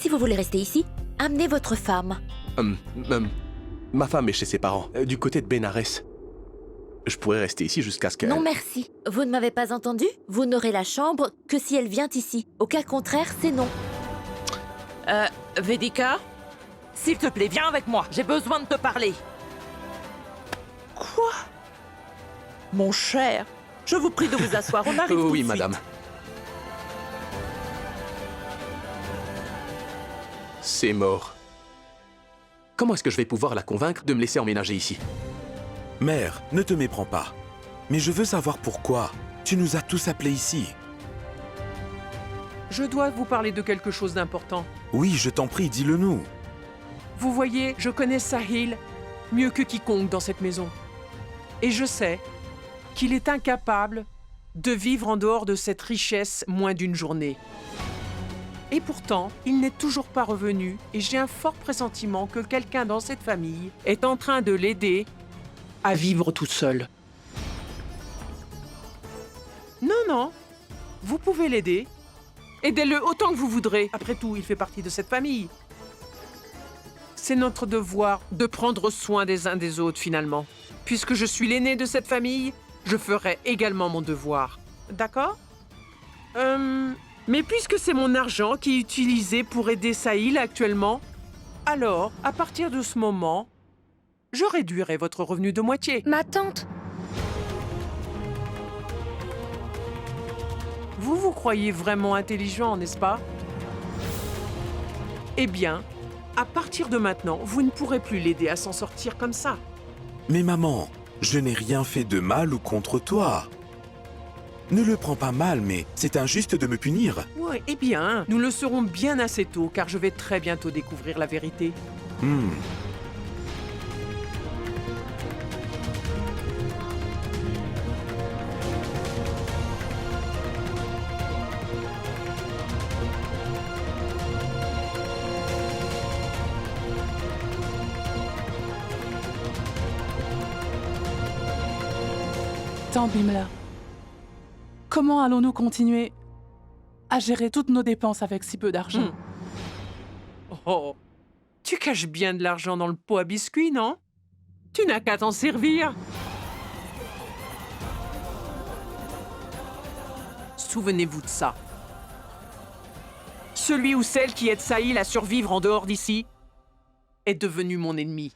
Si vous voulez rester ici, amenez votre femme. Ma femme est chez ses parents, du côté de Bénarès. Je pourrais rester ici jusqu'à ce qu'elle... Non merci. Vous ne m'avez pas entendu? Vous n'aurez la chambre que si elle vient ici. Au cas contraire, c'est non. Vedika, s'il te plaît, viens avec moi. J'ai besoin de te parler. Quoi? Mon cher, je vous prie de vous asseoir. On arrive tout de Oui, suite. madame. C'est mort. Comment est-ce que je vais pouvoir la convaincre de me laisser emménager ici? Mère, ne te méprends pas. Mais je veux savoir pourquoi. Tu nous as tous appelés ici. Je dois vous parler de quelque chose d'important. Oui, je t'en prie, dis-le-nous. Vous voyez, je connais Sahil mieux que quiconque dans cette maison. Et je sais qu'il est incapable de vivre en dehors de cette richesse moins d'une journée. Et pourtant, il n'est toujours pas revenu et j'ai un fort pressentiment que quelqu'un dans cette famille est en train de l'aider à vivre tout seul. Non, vous pouvez l'aider. Aidez-le autant que vous voudrez. Après tout, il fait partie de cette famille. C'est notre devoir de prendre soin des uns des autres, finalement. Puisque je suis l'aîné de cette famille, je ferai également mon devoir. D'accord? Mais puisque c'est mon argent qui est utilisé pour aider Sahil actuellement, alors, à partir de ce moment, je réduirai votre revenu de moitié. Ma tante. Vous vous croyez vraiment intelligent, n'est-ce pas? Eh bien, à partir de maintenant, vous ne pourrez plus l'aider à s'en sortir comme ça. Mais maman, je n'ai rien fait de mal ou contre toi. Ne le prends pas mal, mais c'est injuste de me punir. Ouais, eh bien, nous le saurons bien assez tôt, car je vais très bientôt découvrir la vérité. Tant Bimla, comment allons-nous continuer à gérer toutes nos dépenses avec si peu d'argent? Oh, tu caches bien de l'argent dans le pot à biscuits, non? Tu n'as qu'à t'en servir. Souvenez-vous de ça. Celui ou celle qui aide Sahil à survivre en dehors d'ici est devenu mon ennemi.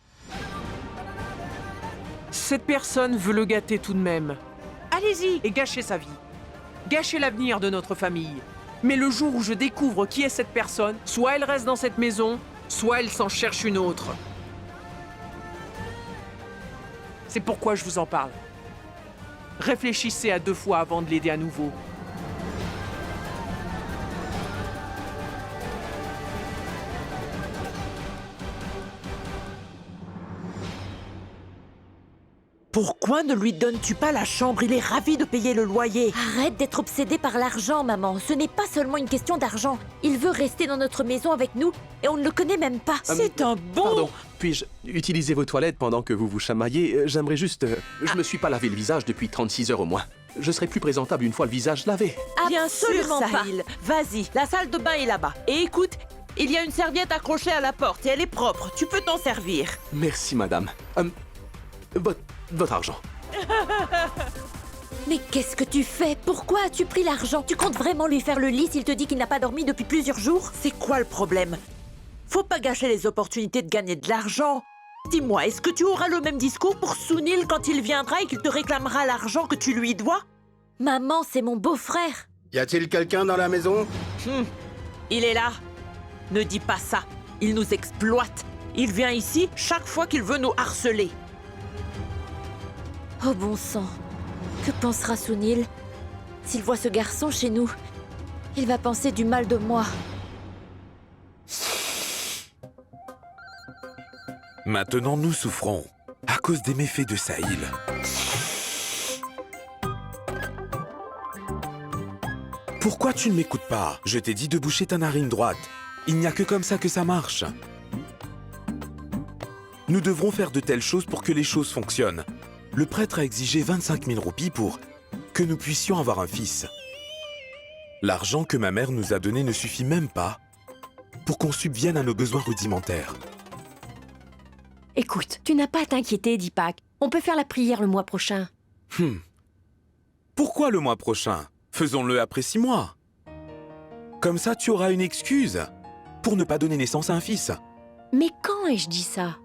Cette personne veut le gâter tout de même. Allez-y et gâchez sa vie. Gâchez l'avenir de notre famille. Mais le jour où je découvre qui est cette personne, soit elle reste dans cette maison, soit elle s'en cherche une autre. C'est pourquoi je vous en parle. Réfléchissez à 2 fois avant de l'aider à nouveau. Pourquoi ne lui donnes-tu pas la chambre? Il est ravi de payer le loyer. Arrête d'être obsédée par l'argent, maman. Ce n'est pas seulement une question d'argent. Il veut rester dans notre maison avec nous et on ne le connaît même pas. C'est un bon... Pardon, puis-je utiliser vos toilettes pendant que vous vous chamaillez? J'aimerais juste... Je me suis pas lavé le visage depuis 36 heures au moins. Je serai plus présentable une fois le visage lavé. Bien sûr, Absolument pas. Sahil. Vas-y, la salle de bain est là-bas. Et écoute, il y a une serviette accrochée à la porte et elle est propre. Tu peux t'en servir. Merci, madame. Votre argent. Mais qu'est-ce que tu fais? Pourquoi as-tu pris l'argent? Tu comptes vraiment lui faire le lit s'il te dit qu'il n'a pas dormi depuis plusieurs jours? C'est quoi le problème? Faut pas gâcher les opportunités de gagner de l'argent. Dis-moi, est-ce que tu auras le même discours pour Sunil quand il viendra et qu'il te réclamera l'argent que tu lui dois? Maman, c'est mon beau-frère. Y a-t-il quelqu'un dans la maison? Il est là. Ne dis pas ça. Il nous exploite. Il vient ici chaque fois qu'il veut nous harceler. Oh bon sang. Que pensera Sunil? S'il voit ce garçon chez nous, il va penser du mal de moi. Maintenant, nous souffrons à cause des méfaits de Sahil. Pourquoi tu ne m'écoutes pas? Je t'ai dit de boucher ta narine droite. Il n'y a que comme ça que ça marche. Nous devrons faire de telles choses pour que les choses fonctionnent. Le prêtre a exigé 25 000 roupies pour que nous puissions avoir un fils. L'argent que ma mère nous a donné ne suffit même pas pour qu'on subvienne à nos besoins rudimentaires. Écoute, tu n'as pas à t'inquiéter, Deepak. On peut faire la prière le mois prochain. Pourquoi le mois prochain? Faisons-le après 6 mois. Comme ça, tu auras une excuse pour ne pas donner naissance à un fils. Mais quand ai-je dit ça?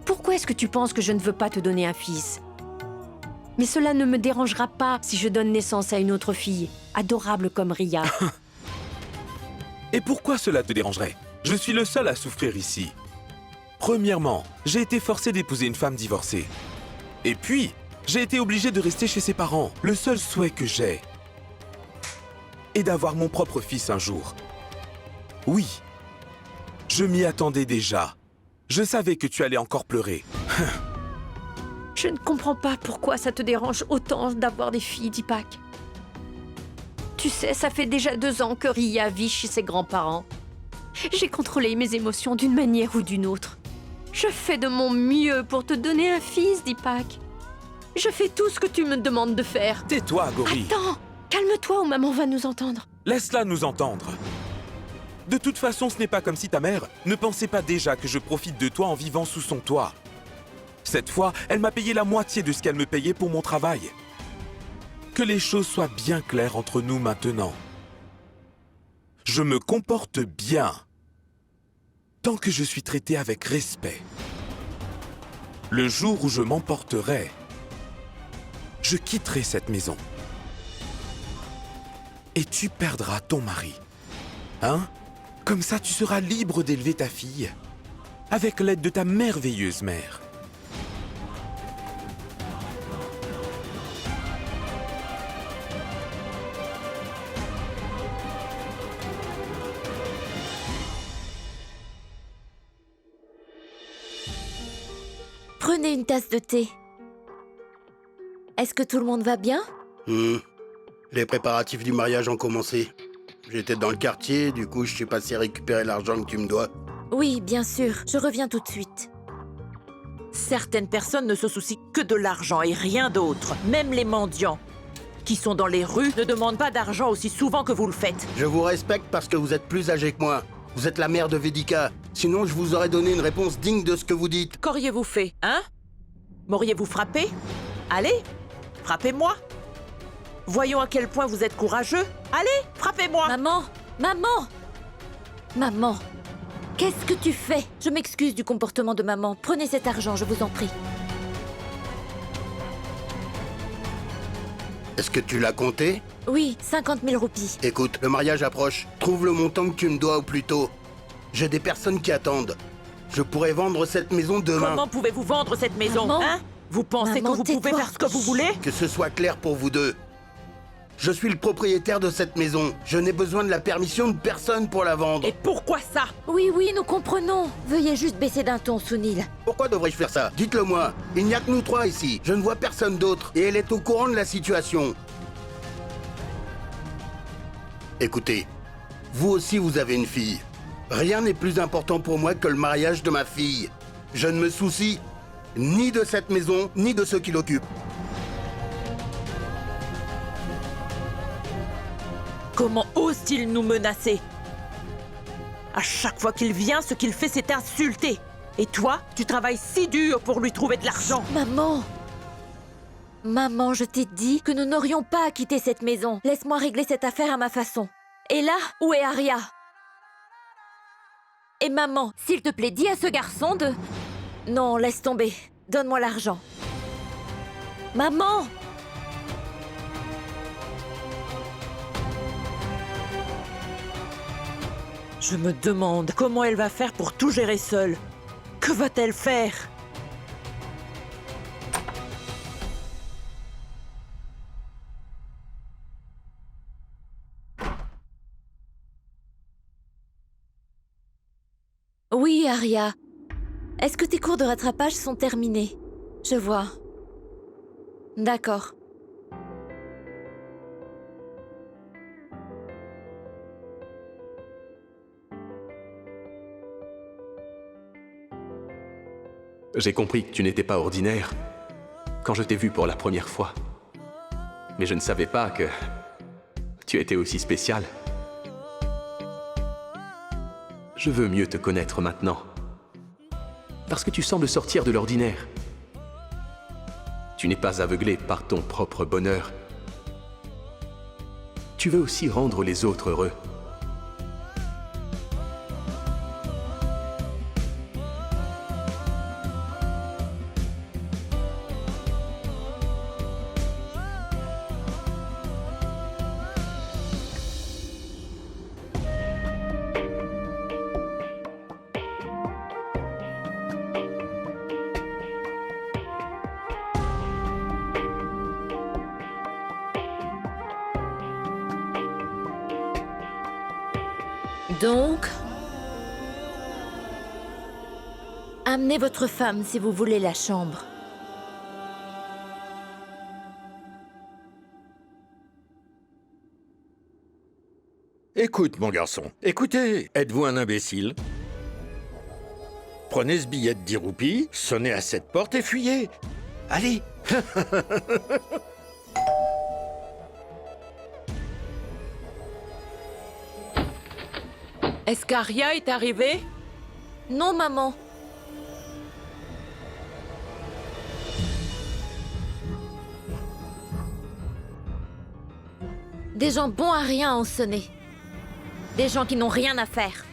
Pourquoi est-ce que tu penses que je ne veux pas te donner un fils? Mais cela ne me dérangera pas si je donne naissance à une autre fille, adorable comme Ria. Et pourquoi cela te dérangerait? Je suis le seul à souffrir ici. Premièrement, j'ai été forcé d'épouser une femme divorcée. Et puis, j'ai été obligé de rester chez ses parents. Le seul souhait que j'ai est d'avoir mon propre fils un jour. Oui, je m'y attendais déjà. Je savais que tu allais encore pleurer. Je ne comprends pas pourquoi ça te dérange autant d'avoir des filles, Deepak. Tu sais, ça fait déjà 2 ans que Ria vit chez ses grands-parents. J'ai contrôlé mes émotions d'une manière ou d'une autre. Je fais de mon mieux pour te donner un fils, Deepak. Je fais tout ce que tu me demandes de faire. Tais-toi, Gauri. Attends, calme-toi ou maman va nous entendre. Laisse-la nous entendre. De toute façon, ce n'est pas comme si ta mère ne pensait pas déjà que je profite de toi en vivant sous son toit. Cette fois, elle m'a payé la moitié de ce qu'elle me payait pour mon travail. Que les choses soient bien claires entre nous maintenant. Je me comporte bien, tant que je suis traité avec respect. Le jour où je m'emporterai, je quitterai cette maison. Et tu perdras ton mari. Hein? Comme ça, tu seras libre d'élever ta fille, avec l'aide de ta merveilleuse mère. Prenez une tasse de thé. Est-ce que tout le monde va bien? Les préparatifs du mariage ont commencé. J'étais dans le quartier, du coup je suis passé récupérer l'argent que tu me dois. Oui, bien sûr. Je reviens tout de suite. Certaines personnes ne se soucient que de l'argent et rien d'autre. Même les mendiants qui sont dans les rues ne demandent pas d'argent aussi souvent que vous le faites. Je vous respecte parce que vous êtes plus âgé que moi. Vous êtes la mère de Vedika. Sinon, je vous aurais donné une réponse digne de ce que vous dites. Qu'auriez-vous fait, hein? M'auriez-vous frappé? Allez, frappez-moi. Voyons à quel point vous êtes courageux. Allez, frappez-moi. Maman! Maman! Maman! Qu'est-ce que tu fais? Je m'excuse du comportement de maman. Prenez cet argent, je vous en prie. Est-ce que tu l'as compté? Oui, 50 000 roupies. Écoute, le mariage approche. Trouve le montant que tu me dois au plus tôt. J'ai des personnes qui attendent. Je pourrais vendre cette maison demain. Comment pouvez-vous vendre cette maison, Maman. hein? Vous pensez Maman, que vous pouvez tais-toi. faire ce que vous voulez? Que ce soit clair pour vous deux. Je suis le propriétaire de cette maison. Je n'ai besoin de la permission de personne pour la vendre. Et pourquoi ça? Oui, oui, nous comprenons. Veuillez juste baisser d'un ton, Sunil. Pourquoi devrais-je faire ça? Dites-le moi. Il n'y a que nous 3 ici. Je ne vois personne d'autre. Et elle est au courant de la situation. Écoutez, vous aussi vous avez une fille. Rien n'est plus important pour moi que le mariage de ma fille. Je ne me soucie ni de cette maison, ni de ceux qui l'occupent. Comment ose-t-il nous menacer? À chaque fois qu'il vient, ce qu'il fait, c'est insulter. Et toi, tu travailles si dur pour lui trouver de l'argent. Maman! Maman, je t'ai dit que nous n'aurions pas à quitter cette maison. Laisse-moi régler cette affaire à ma façon. Et là, où est Arya? Et maman, s'il te plaît, dis à ce garçon de... Non, laisse tomber. Donne-moi l'argent. Maman! Je me demande comment elle va faire pour tout gérer seule. Que va-t-elle faire? Oui, Arya. Est-ce que tes cours de rattrapage sont terminés? Je vois. D'accord. J'ai compris que tu n'étais pas ordinaire quand je t'ai vu pour la première fois. Mais je ne savais pas que tu étais aussi spécial. Je veux mieux te connaître maintenant. Parce que tu sembles sortir de l'ordinaire. Tu n'es pas aveuglé par ton propre bonheur. Tu veux aussi rendre les autres heureux. Donc, amenez votre femme si vous voulez la chambre. Écoute, mon garçon, écoutez, êtes-vous un imbécile? Prenez ce billet de 10 roupies, sonnez à cette porte et fuyez. Allez. Est-ce qu'Aria est arrivée? Non, maman. Des gens bons à rien ont sonné. Des gens qui n'ont rien à faire.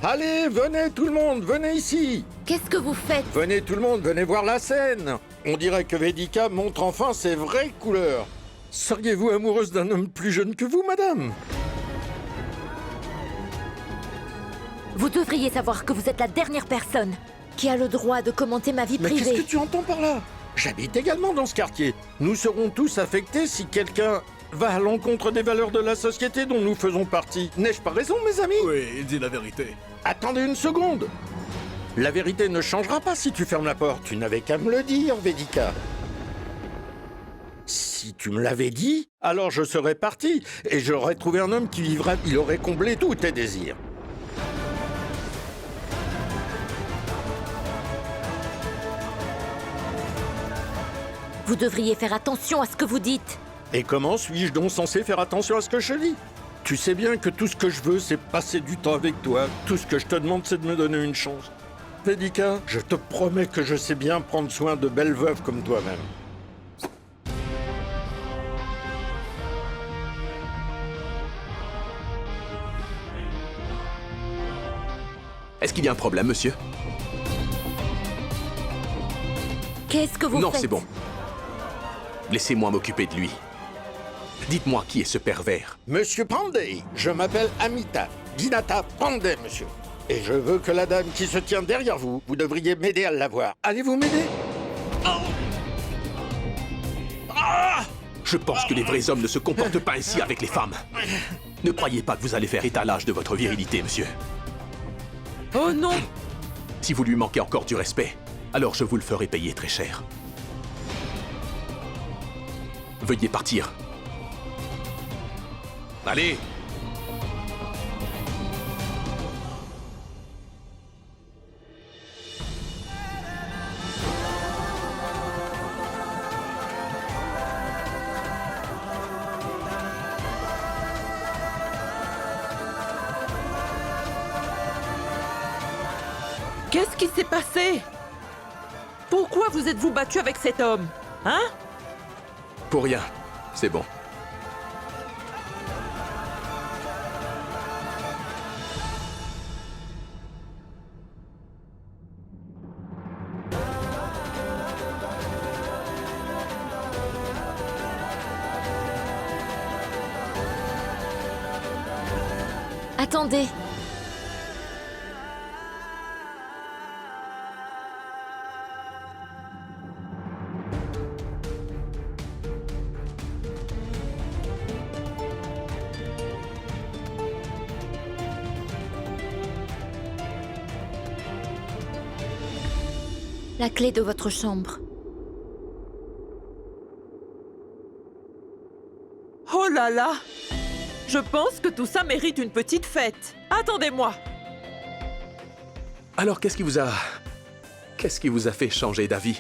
Allez, venez tout le monde, venez ici. Qu'est-ce que vous faites? Venez tout le monde, venez voir la scène. On dirait que Vedika montre enfin ses vraies couleurs. Seriez-vous amoureuse d'un homme plus jeune que vous, madame? Vous devriez savoir que vous êtes la dernière personne qui a le droit de commenter ma vie Mais privée. qu'est-ce que tu entends par là? J'habite également dans ce quartier. Nous serons tous affectés si quelqu'un va à l'encontre des valeurs de la société dont nous faisons partie. N'ai-je pas raison, mes amis? Oui, il dit la vérité. Attendez une seconde. La vérité ne changera pas si tu fermes la porte. Tu n'avais qu'à me le dire, Vedika. Si tu me l'avais dit, alors je serais parti et j'aurais trouvé un homme qui vivra. Il aurait comblé tous tes désirs. Vous devriez faire attention à ce que vous dites. Et comment suis-je donc censé faire attention à ce que je dis? Tu sais bien que tout ce que je veux, c'est passer du temps avec toi. Tout ce que je te demande, c'est de me donner une chance. Vedika, je te promets que je sais bien prendre soin de belles veuves comme toi-même. Est-ce qu'il y a un problème, monsieur? Qu'est-ce que vous Non, faites? c'est bon. Laissez-moi m'occuper de lui. Dites-moi qui est ce pervers. Monsieur Pandey, je m'appelle Amita. Dinata Pandey, monsieur. Et je veux que la dame qui se tient derrière vous, vous devriez m'aider à la voir. Allez-vous m'aider? Je pense que les vrais hommes ne se comportent pas ainsi avec les femmes. Ne croyez pas que vous allez faire étalage de votre virilité, monsieur. Oh non! Si vous lui manquez encore du respect, alors je vous le ferai payer très cher. Veuillez partir. Allez! Qu'est-ce qui s'est passé? Pourquoi vous êtes-vous battu avec cet homme? Hein? Pour rien. C'est bon. Attendez. La clé de votre chambre. Oh là là! Je pense que tout ça mérite une petite fête. Attendez-moi! Alors, qu'est-ce qui vous a fait changer d'avis?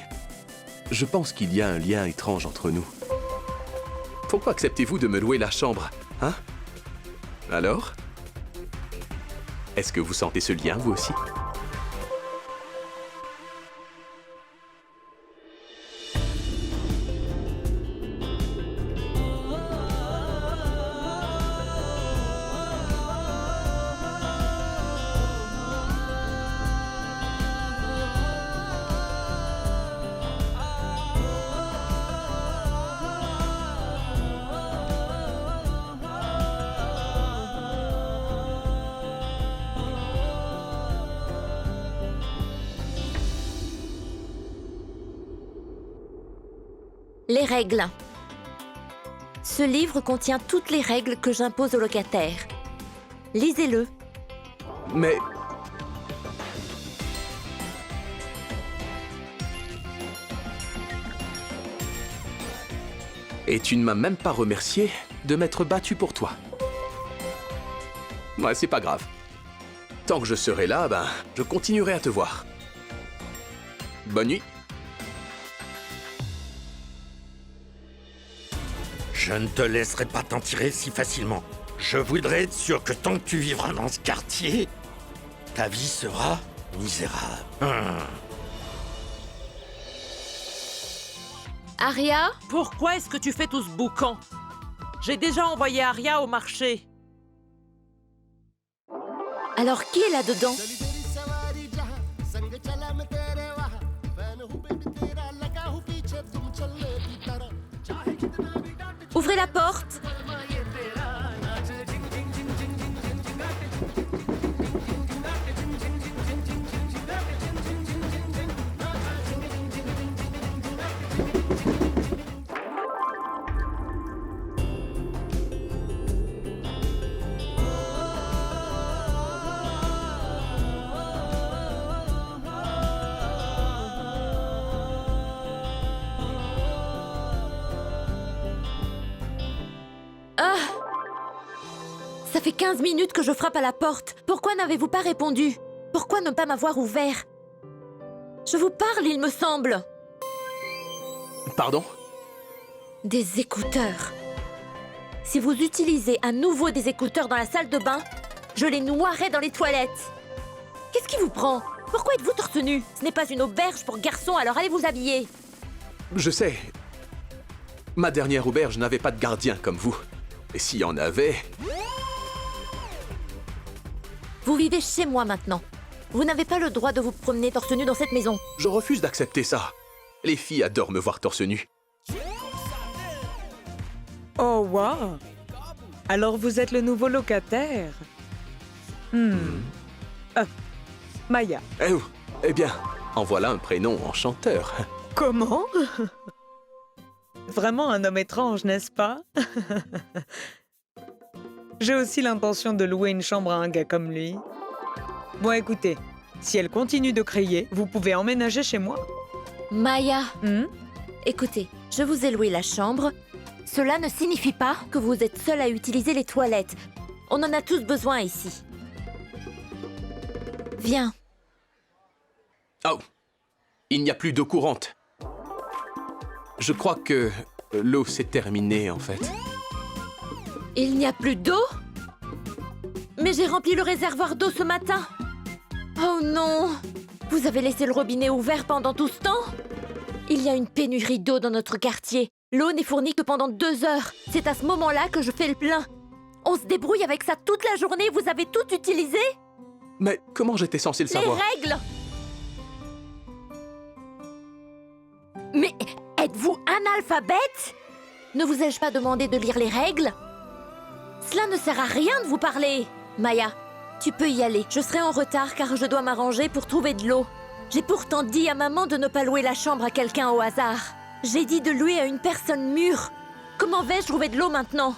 Je pense qu'il y a un lien étrange entre nous. Pourquoi acceptez-vous de me louer la chambre, hein? Alors? Est-ce que vous sentez ce lien, vous aussi? Les règles. Ce livre contient toutes les règles que j'impose aux locataires. Lisez-le. Mais... Et tu ne m'as même pas remercié de m'être battu pour toi. Ouais, c'est pas grave. Tant que je serai là, je continuerai à te voir. Bonne nuit. Je ne te laisserai pas t'en tirer si facilement. Je voudrais être sûr que tant que tu vivras dans ce quartier, ta vie sera misérable. Aria? Pourquoi est-ce que tu fais tout ce boucan? J'ai déjà envoyé Aria au marché. Alors qui est là-dedans? Ouvrez la porte! Ça fait 15 minutes que je frappe à la porte. Pourquoi n'avez-vous pas répondu? Pourquoi ne pas m'avoir ouvert? Je vous parle, il me semble. Pardon? Des écouteurs. Si vous utilisez à nouveau des écouteurs dans la salle de bain, je les noierai dans les toilettes. Qu'est-ce qui vous prend? Pourquoi êtes-vous torse nu? Ce n'est pas une auberge pour garçons, alors allez vous habiller. Je sais. Ma dernière auberge n'avait pas de gardien comme vous. Et s'il y en avait... Vous vivez chez moi maintenant. Vous n'avez pas le droit de vous promener torse nu dans cette maison. Je refuse d'accepter ça. Les filles adorent me voir torse nu. Oh, wow! Alors vous êtes le nouveau locataire? Maya. Eh bien, en voilà un prénom enchanteur. Comment? Vraiment un homme étrange, n'est-ce pas? J'ai aussi l'intention de louer une chambre à un gars comme lui. Bon, écoutez, si elle continue de crier, vous pouvez emménager chez moi. Maya, écoutez, je vous ai loué la chambre. Cela ne signifie pas que vous êtes seule à utiliser les toilettes. On en a tous besoin ici. Viens. Oh! Il n'y a plus d'eau courante. Je crois que l'eau s'est terminée, en fait. Il n'y a plus d'eau? Mais j'ai rempli le réservoir d'eau ce matin. Oh non! Vous avez laissé le robinet ouvert pendant tout ce temps? Il y a une pénurie d'eau dans notre quartier. L'eau n'est fournie que pendant 2 heures. C'est à ce moment-là que je fais le plein. On se débrouille avec ça toute la journée. Vous avez tout utilisé? Mais comment j'étais censé le savoir? Les règles! Mais êtes-vous analphabète? Ne vous ai-je pas demandé de lire les règles? Cela ne sert à rien de vous parler. Maya, tu peux y aller. Je serai en retard car je dois m'arranger pour trouver de l'eau. J'ai pourtant dit à maman de ne pas louer la chambre à quelqu'un au hasard. J'ai dit de louer à une personne mûre. Comment vais-je trouver de l'eau maintenant?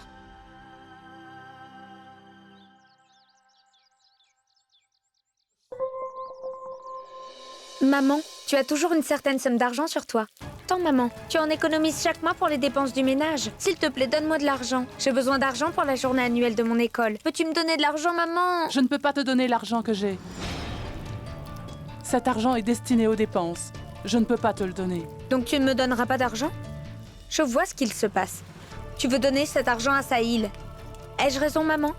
Maman, tu as toujours une certaine somme d'argent sur toi. Attends, maman. Tu en économises chaque mois pour les dépenses du ménage. S'il te plaît, donne-moi de l'argent. J'ai besoin d'argent pour la journée annuelle de mon école. Peux-tu me donner de l'argent, maman? Je ne peux pas te donner l'argent que j'ai. Cet argent est destiné aux dépenses. Je ne peux pas te le donner. Donc tu ne me donneras pas d'argent? Je vois ce qu'il se passe. Tu veux donner cet argent à Sahil. Ai-je raison, maman?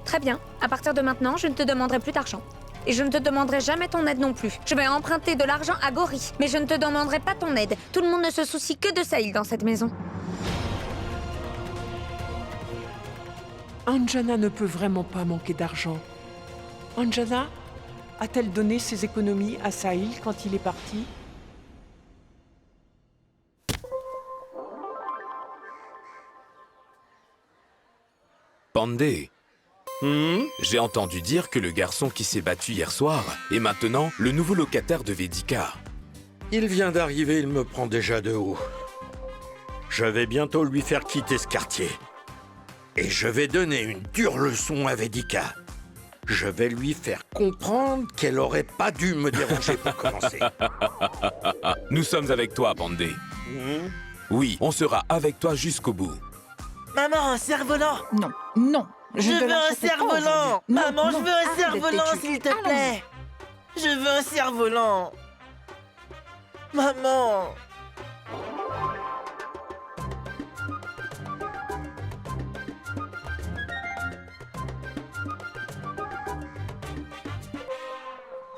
Très bien. À partir de maintenant, je ne te demanderai plus d'argent. Et je ne te demanderai jamais ton aide non plus. Je vais emprunter de l'argent à Gori, mais je ne te demanderai pas ton aide. Tout le monde ne se soucie que de Sahil dans cette maison. Anjana ne peut vraiment pas manquer d'argent. Anjana a-t-elle donné ses économies à Sahil quand il est parti? Pandey. J'ai entendu dire que le garçon qui s'est battu hier soir est maintenant le nouveau locataire de Vedika. Il vient d'arriver, il me prend déjà de haut. Je vais bientôt lui faire quitter ce quartier. Et je vais donner une dure leçon à Vedika. Je vais lui faire comprendre qu'elle aurait pas dû me déranger pour commencer. Nous sommes avec toi, Pandey. Oui, on sera avec toi jusqu'au bout. Maman, un cerf-volant! Non, non. Je veux un cerf-volant! Maman, je veux un cerf-volant, arrête, s'il te plaît! Je veux un cerf-volant! Maman!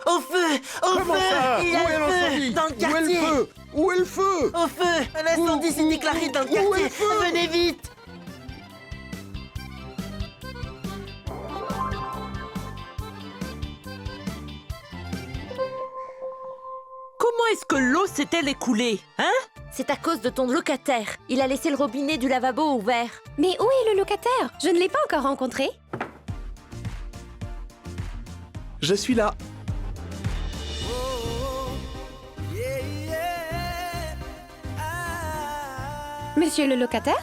Au feu! Au Comment feu! ça? Il y a Où est le feu! l'incendie? Dans le Où est quartier! le feu? Où est le feu? Au feu! Un incendie s'est déclaré dans le Où est quartier! le feu? Venez vite! Comment est-ce que l'eau s'est-elle écoulée? Hein? C'est à cause de ton locataire. Il a laissé le robinet du lavabo ouvert. Mais où est le locataire? Je ne l'ai pas encore rencontré. Je suis là. Monsieur le locataire?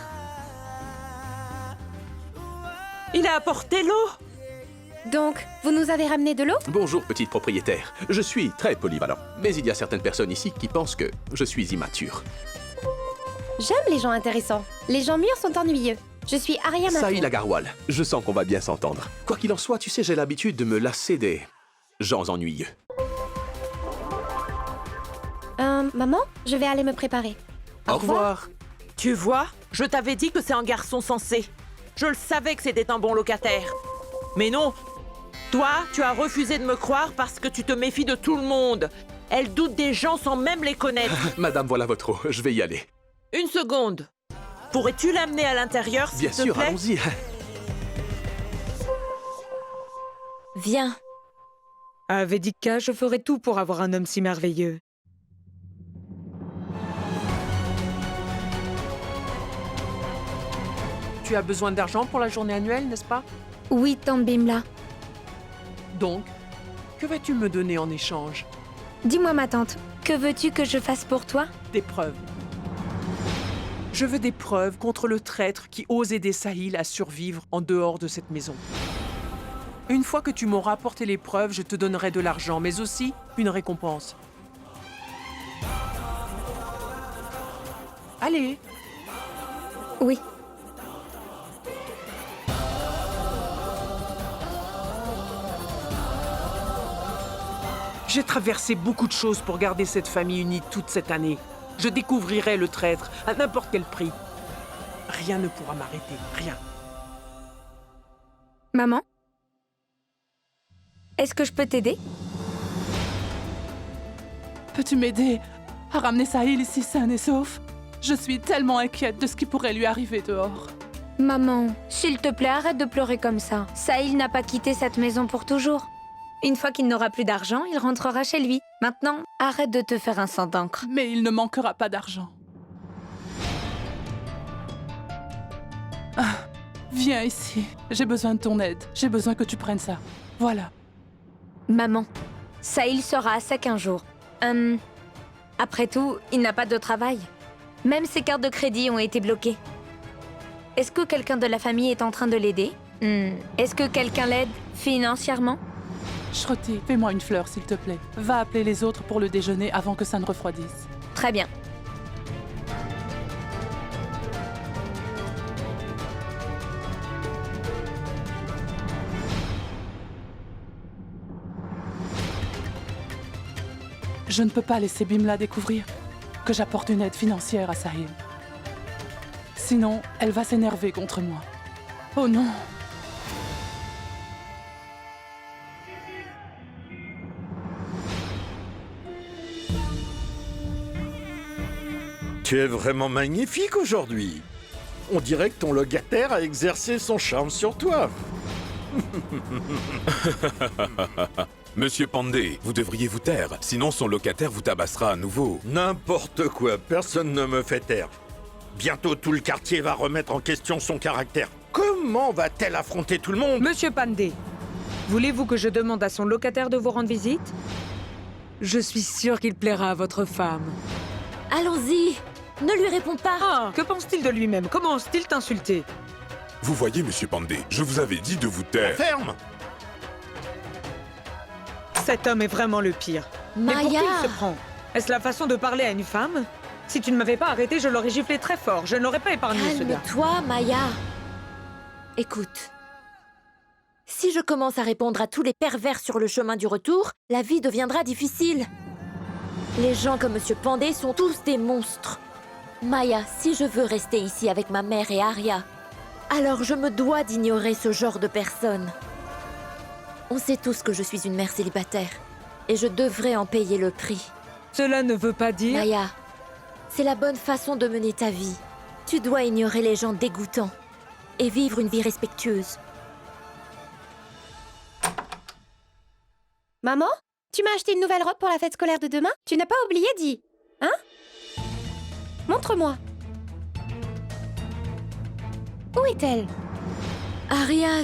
Il a apporté l'eau? Donc, vous nous avez ramené de l'eau? Bonjour, petite propriétaire. Je suis très polyvalent. Mais il y a certaines personnes ici qui pensent que je suis immature. J'aime les gens intéressants. Les gens mûrs sont ennuyeux. Je suis Arya Mato. Sahil Agarwal, je sens qu'on va bien s'entendre. Quoi qu'il en soit, tu sais, j'ai l'habitude de me lasser des gens ennuyeux. Maman, je vais aller me préparer. Au revoir. Tu vois, je t'avais dit que c'est un garçon sensé. Je le savais que c'était un bon locataire. Mais non, toi, tu as refusé de me croire parce que tu te méfies de tout le monde. Elle doute des gens sans même les connaître. Madame, voilà votre eau. Je vais y aller. Une seconde. Pourrais-tu l'amener à l'intérieur, s'il Bien te sûr, plaît? allons-y. Viens. À Vedika, je ferai tout pour avoir un homme si merveilleux. Tu as besoin d'argent pour la journée annuelle, n'est-ce pas? Oui, tante Bimla. Donc, que vas-tu me donner en échange? Dis-moi, ma tante, que veux-tu que je fasse pour toi? Des preuves. Je veux des preuves contre le traître qui ose aider Sahil à survivre en dehors de cette maison. Une fois que tu m'auras apporté les preuves, je te donnerai de l'argent, mais aussi une récompense. Allez. Oui. J'ai traversé beaucoup de choses pour garder cette famille unie toute cette année. Je découvrirai le traître à n'importe quel prix. Rien ne pourra m'arrêter, rien. Maman? Est-ce que je peux t'aider? Peux-tu m'aider à ramener Sahil ici sain et sauf? Je suis tellement inquiète de ce qui pourrait lui arriver dehors. Maman, s'il te plaît, arrête de pleurer comme ça. Sahil n'a pas quitté cette maison pour toujours. Une fois qu'il n'aura plus d'argent, il rentrera chez lui. Maintenant, arrête de te faire un sang d'encre. Mais il ne manquera pas d'argent. Ah, viens ici. J'ai besoin de ton aide. J'ai besoin que tu prennes ça. Voilà. Maman, Sahil sera à sec un jour. Après tout, il n'a pas de travail. Même ses cartes de crédit ont été bloquées. Est-ce que quelqu'un de la famille est en train de l'aider? Est-ce que quelqu'un l'aide financièrement? Shruti, fais-moi une fleur, s'il te plaît. Va appeler les autres pour le déjeuner avant que ça ne refroidisse. Très bien. Je ne peux pas laisser Bimla découvrir que j'apporte une aide financière à Sahil. Sinon, elle va s'énerver contre moi. Oh non! Tu es vraiment magnifique aujourd'hui. On dirait que ton locataire a exercé son charme sur toi. Monsieur Pandey, vous devriez vous taire, sinon son locataire vous tabassera à nouveau. N'importe quoi, personne ne me fait taire. Bientôt tout le quartier va remettre en question son caractère. Comment va-t-elle affronter tout le monde? Monsieur Pandey, voulez-vous que je demande à son locataire de vous rendre visite? Je suis sûre qu'il plaira à votre femme. Allons-y. Ne lui réponds pas. Ah, que pense-t-il de lui-même? Comment ose-t-il t'insulter? Vous voyez, monsieur Pandey, je vous avais dit de vous taire. Ferme! Cet homme est vraiment le pire. Mais pour qui Maya. il se prend? Est-ce la façon de parler à une femme? Si tu ne m'avais pas arrêté, je l'aurais giflé très fort. Je n'aurais pas épargné ce gars. Calme-toi, Maya. Écoute. Si je commence à répondre à tous les pervers sur le chemin du retour, la vie deviendra difficile. Les gens comme Monsieur Pandey sont tous des monstres. Maya, si je veux rester ici avec ma mère et Arya, alors je me dois d'ignorer ce genre de personnes. On sait tous que je suis une mère célibataire, et je devrais en payer le prix. Cela ne veut pas dire... Maya, c'est la bonne façon de mener ta vie. Tu dois ignorer les gens dégoûtants et vivre une vie respectueuse. Maman, tu m'as acheté une nouvelle robe pour la fête scolaire de demain? Tu n'as pas oublié, dis? Hein? Montre-moi. Où est-elle? Arya,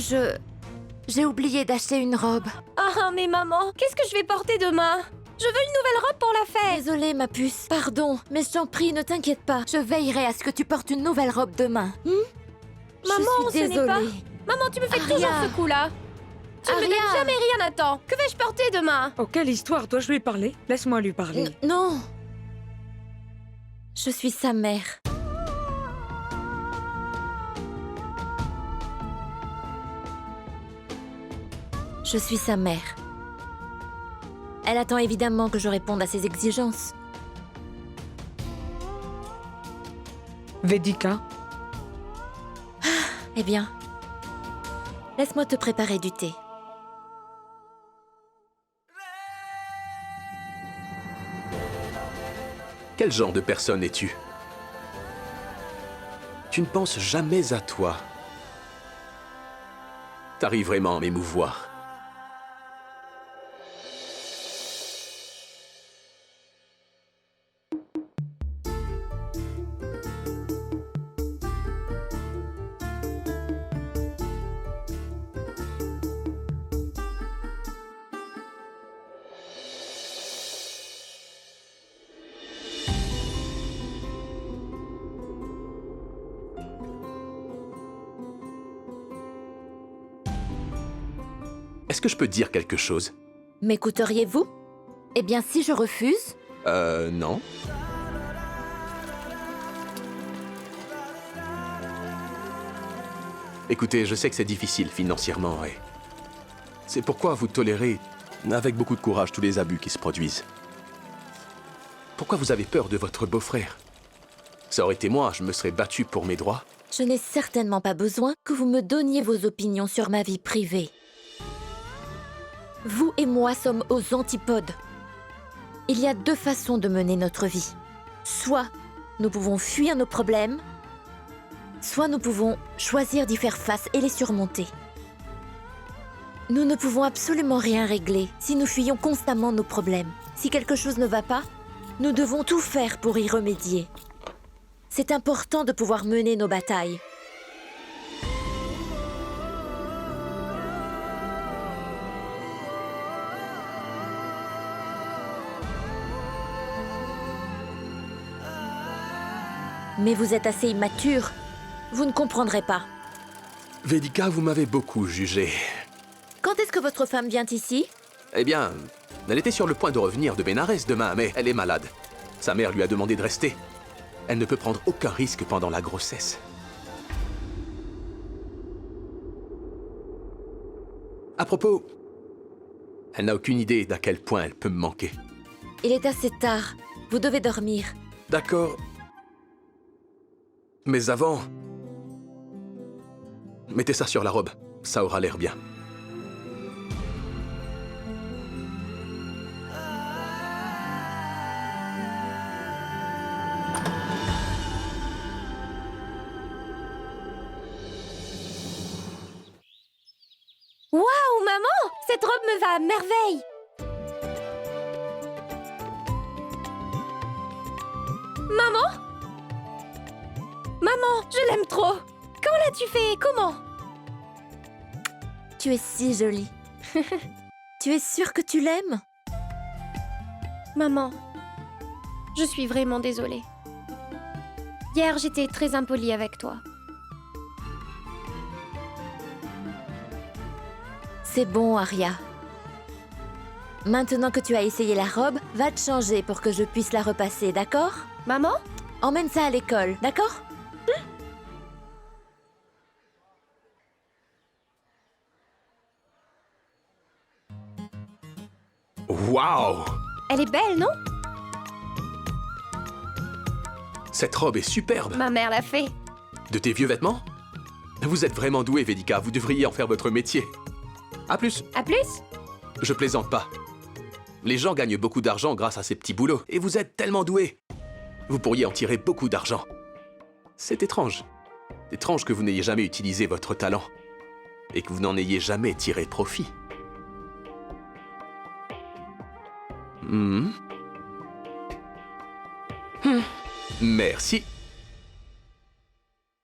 j'ai oublié d'acheter une robe. Ah, mais maman, qu'est-ce que je vais porter demain? Je veux une nouvelle robe pour la fête. Désolée, ma puce. Pardon, mais je t'en prie, ne t'inquiète pas. Je veillerai à ce que tu portes une nouvelle robe demain. Maman, je suis ce n'est pas... désolée. Maman, tu me fais Arya. toujours ce coup-là. Tu ne me Arya. donnes jamais rien à temps. Que vais-je porter demain? Oh, quelle histoire! Dois-je lui parler? Laisse-moi lui parler. Non. Je suis sa mère. Je suis sa mère. Elle attend évidemment que je réponde à ses exigences. Vedika, Eh bien, laisse-moi te préparer du thé. Quel genre de personne es-tu? Tu ne penses jamais à toi. T'arrives vraiment à m'émouvoir. Est-ce que je peux dire quelque chose? M'écouteriez-vous? Eh bien, si je refuse, Non. Écoutez, je sais que c'est difficile financièrement, et c'est pourquoi vous tolérez avec beaucoup de courage tous les abus qui se produisent. Pourquoi vous avez peur de votre beau-frère? Ça aurait été moi, je me serais battu pour mes droits. je n'ai certainement pas besoin que vous me donniez vos opinions sur ma vie privée. Vous et moi sommes aux antipodes. Il y a deux façons de mener notre vie. Soit nous pouvons fuir nos problèmes, soit nous pouvons choisir d'y faire face et les surmonter. Nous ne pouvons absolument rien régler si nous fuyons constamment nos problèmes. Si quelque chose ne va pas, nous devons tout faire pour y remédier. C'est important de pouvoir mener nos batailles. Mais vous êtes assez immature. Vous ne comprendrez pas. Vedika, vous m'avez beaucoup jugé. Quand est-ce que votre femme vient ici? Eh bien, elle était sur le point de revenir de Bénarès demain, mais elle est malade. Sa mère lui a demandé de rester. Elle ne peut prendre aucun risque pendant la grossesse. À propos, elle n'a aucune idée d'à quel point elle peut me manquer. Il est assez tard. Vous devez dormir. D'accord. Mais avant... Mettez ça sur la robe. Ça aura l'air bien. Waouh, maman! Cette robe me va à merveille! Maman? Maman, je l'aime trop! Quand l'as-tu fait? Comment? Tu es si jolie. Tu es sûre que tu l'aimes? Maman, je suis vraiment désolée. Hier, j'étais très impolie avec toi. C'est bon, Arya. Maintenant que tu as essayé la robe, va te changer pour que je puisse la repasser, d'accord? Maman? Emmène ça à l'école, d'accord? Waouh! Elle est belle, non? Cette robe est superbe. Ma mère l'a fait. De tes vieux vêtements? Vous êtes vraiment doué, Vedika. Vous devriez en faire votre métier. À plus. À plus? Je plaisante pas. Les gens gagnent beaucoup d'argent grâce à ces petits boulots. Et vous êtes tellement doué. Vous pourriez en tirer beaucoup d'argent. C'est étrange. Étrange que vous n'ayez jamais utilisé votre talent. Et que vous n'en ayez jamais tiré profit. Merci.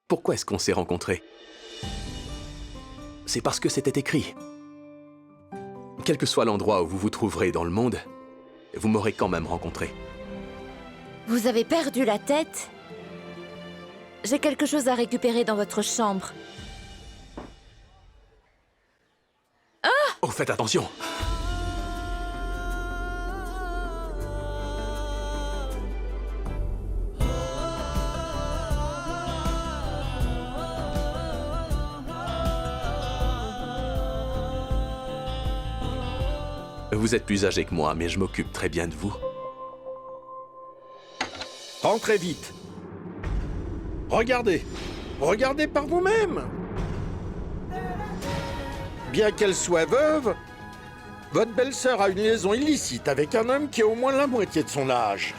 Pourquoi est-ce qu'on s'est rencontrés? C'est parce que c'était écrit. Quel que soit l'endroit où vous vous trouverez dans le monde, vous m'aurez quand même rencontré. Vous avez perdu la tête? J'ai quelque chose à récupérer dans votre chambre. Oh, faites attention! Vous êtes plus âgé que moi, mais je m'occupe très bien de vous. Rentrez vite. Regardez. Regardez par vous-même. Bien qu'elle soit veuve, votre belle-sœur a une liaison illicite avec un homme qui a au moins la moitié de son âge.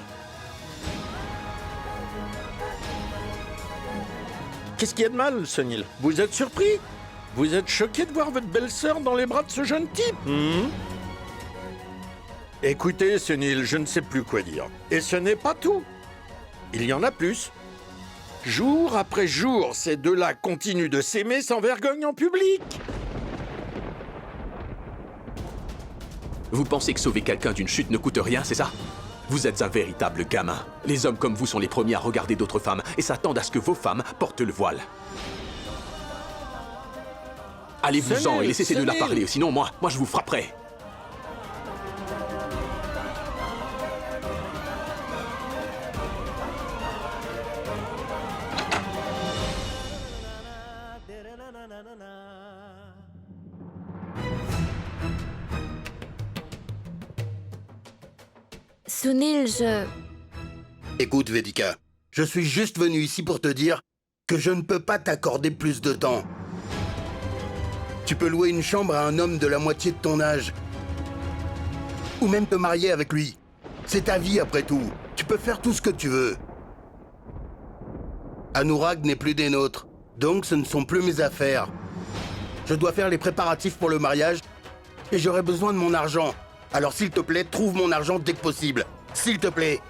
Qu'est-ce qu'il y a de mal, Sunil? Vous êtes surpris? Vous êtes choqué de voir votre belle-sœur dans les bras de ce jeune type? Écoutez, Sunil, je ne sais plus quoi dire. Et ce n'est pas tout. Il y en a plus. Jour après jour, ces deux-là continuent de s'aimer sans vergogne en public. Vous pensez que sauver quelqu'un d'une chute ne coûte rien, c'est ça? Vous êtes un véritable gamin. Les hommes comme vous sont les premiers à regarder d'autres femmes et s'attendent à ce que vos femmes portent le voile. Allez-vous-en et laissez ces deux-là parler, sinon moi je vous frapperai. Sunil, Écoute, Vedika, je suis juste venu ici pour te dire que je ne peux pas t'accorder plus de temps. Tu peux louer une chambre à un homme de la moitié de ton âge. Ou même te marier avec lui. C'est ta vie après tout. Tu peux faire tout ce que tu veux. Anurag n'est plus des nôtres, donc ce ne sont plus mes affaires. Je dois faire les préparatifs pour le mariage et j'aurai besoin de mon argent. Alors s'il te plaît, trouve mon argent dès que possible. S'il te plaît.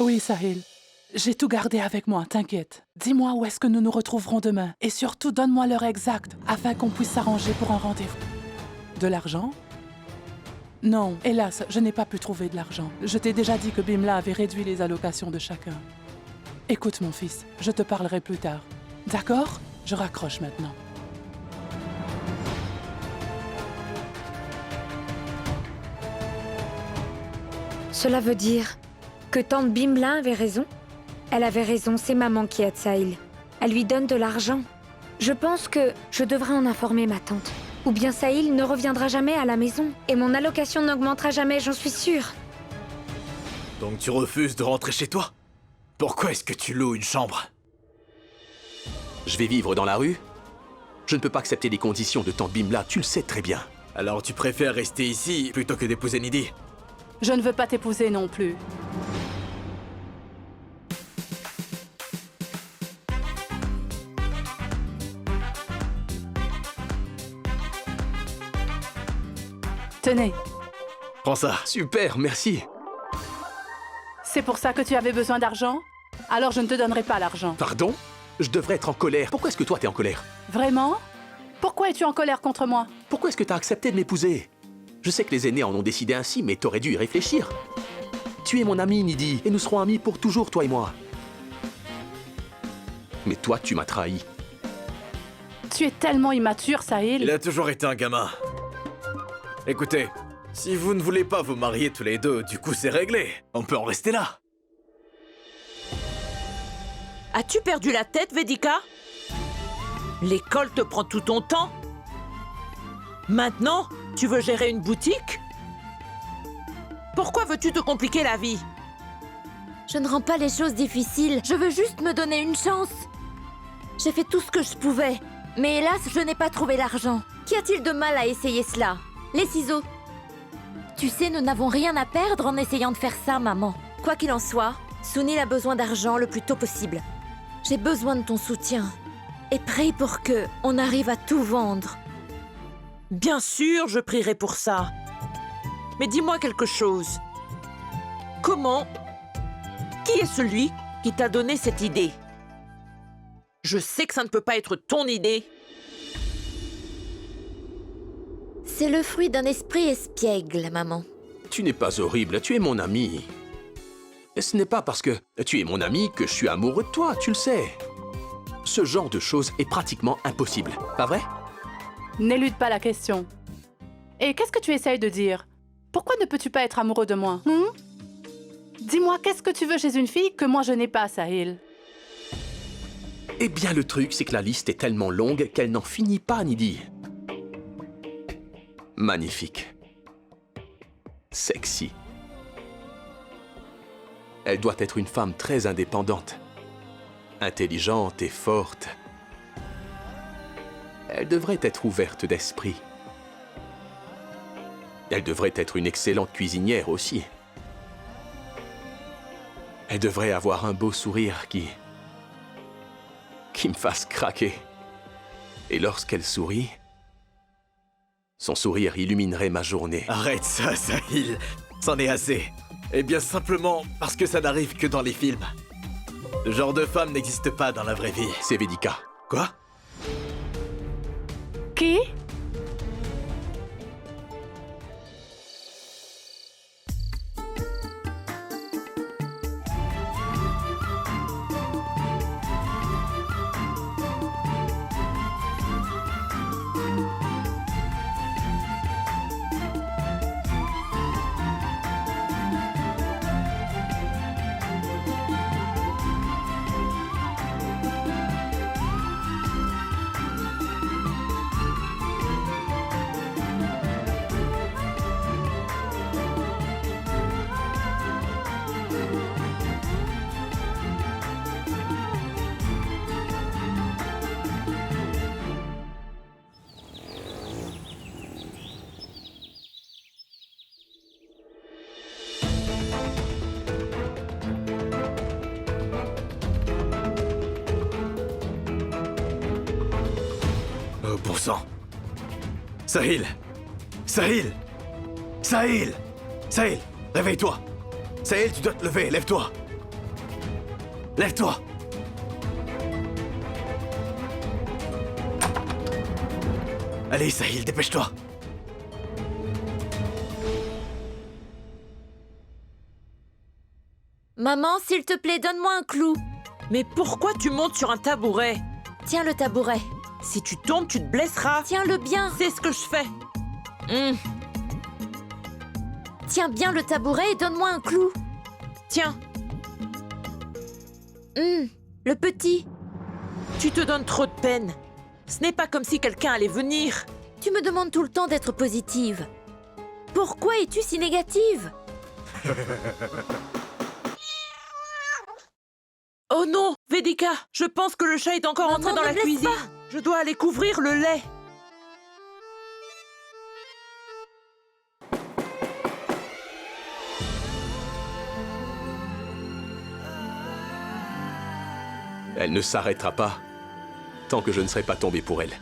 Oui, Sahil. J'ai tout gardé avec moi, t'inquiète. Dis-moi où est-ce que nous nous retrouverons demain. Et surtout, donne-moi l'heure exacte, afin qu'on puisse s'arranger pour un rendez-vous. De l'argent? Non, hélas, je n'ai pas pu trouver de l'argent. Je t'ai déjà dit que Bimla avait réduit les allocations de chacun. Écoute, mon fils, je te parlerai plus tard. D'accord? Je raccroche maintenant. Cela veut dire que tante Bimla avait raison? Elle avait raison, c'est maman qui aide Sahil. Elle lui donne de l'argent. Je pense que je devrais en informer ma tante. Ou bien Sahil ne reviendra jamais à la maison. Et mon allocation n'augmentera jamais, j'en suis sûre. Donc tu refuses de rentrer chez toi? Pourquoi est-ce que tu loues une chambre? Je vais vivre dans la rue? Je ne peux pas accepter les conditions de tante Bimla, tu le sais très bien. Alors tu préfères rester ici plutôt que d'épouser Nidhi? Je ne veux pas t'épouser non plus. Tenez, Prends ça. Super, merci. c'est pour ça que tu avais besoin d'argent? Alors je ne te donnerai pas l'argent. Pardon? Je devrais être en colère. Pourquoi est-ce que toi t'es en colère? Vraiment? Pourquoi es-tu en colère contre moi? Pourquoi est-ce que t'as accepté de m'épouser? Je sais que les aînés en ont décidé ainsi, mais t'aurais dû y réfléchir. Tu es mon ami, Nidhi, et nous serons amis pour toujours, toi et moi. Mais toi, tu m'as trahi. Tu es tellement immature, Sahil. Il a toujours été un gamin. Écoutez, si vous ne voulez pas vous marier tous les deux, du coup c'est réglé. On peut en rester là. As-tu perdu la tête, Vedika? L'école te prend tout ton temps. Maintenant, tu veux gérer une boutique? Pourquoi veux-tu te compliquer la vie? Je ne rends pas les choses difficiles. Je veux juste me donner une chance. J'ai fait tout ce que je pouvais. Mais hélas, je n'ai pas trouvé l'argent. Qu'y a-t-il de mal à essayer cela? Les ciseaux. Tu sais, nous n'avons rien à perdre en essayant de faire ça, maman. Quoi qu'il en soit, Sunil a besoin d'argent le plus tôt possible. J'ai besoin de ton soutien. Et prie pour que on arrive à tout vendre. Bien sûr, je prierai pour ça. Mais dis-moi quelque chose. Comment? Qui est celui qui t'a donné cette idée? Je sais que ça ne peut pas être ton idée. C'est le fruit d'un esprit espiègle, maman. Tu n'es pas horrible, tu es mon ami. Et ce n'est pas parce que tu es mon ami que je suis amoureux de toi, tu le sais. Ce genre de choses est pratiquement impossible, pas vrai? N'élude pas la question. Et qu'est-ce que tu essayes de dire? Pourquoi ne peux-tu pas être amoureux de moi? Dis-moi, qu'est-ce que tu veux chez une fille que moi je n'ai pas, Sahil? Eh bien, le truc, c'est que la liste est tellement longue qu'elle n'en finit pas, Nidhi. Magnifique. Sexy. Elle doit être une femme très indépendante. Intelligente et forte. Elle devrait être ouverte d'esprit. Elle devrait être une excellente cuisinière aussi. Elle devrait avoir un beau sourire qui me fasse craquer. Et lorsqu'elle sourit, son sourire illuminerait ma journée. Arrête ça, Sahil. C'en est assez. Eh bien simplement parce que ça n'arrive que dans les films. Ce genre de femme n'existe pas dans la vraie vie. C'est Vedika. Quoi? Qui? Oh bon sang. Sahil! Sahil! Sahil! Sahil! Réveille-toi! Sahil, tu dois te lever, lève-toi! Lève-toi! Allez, Sahil, dépêche-toi! Maman, s'il te plaît, donne-moi un clou. Mais pourquoi tu montes sur un tabouret? Tiens le tabouret. Si tu tombes, tu te blesseras. Tiens-le bien. C'est ce que je fais. Tiens bien le tabouret et donne-moi un clou. Tiens, Le petit. tu te donnes trop de peine. Ce n'est pas comme si quelqu'un allait venir. Tu me demandes tout le temps d'être positive. Pourquoi es-tu si négative? Oh non, Vedika, je pense que le chat est encore entré Maman, dans ne la me laisse cuisine. pas. Je dois aller couvrir le lait. Elle ne s'arrêtera pas tant que je ne serai pas tombé pour elle.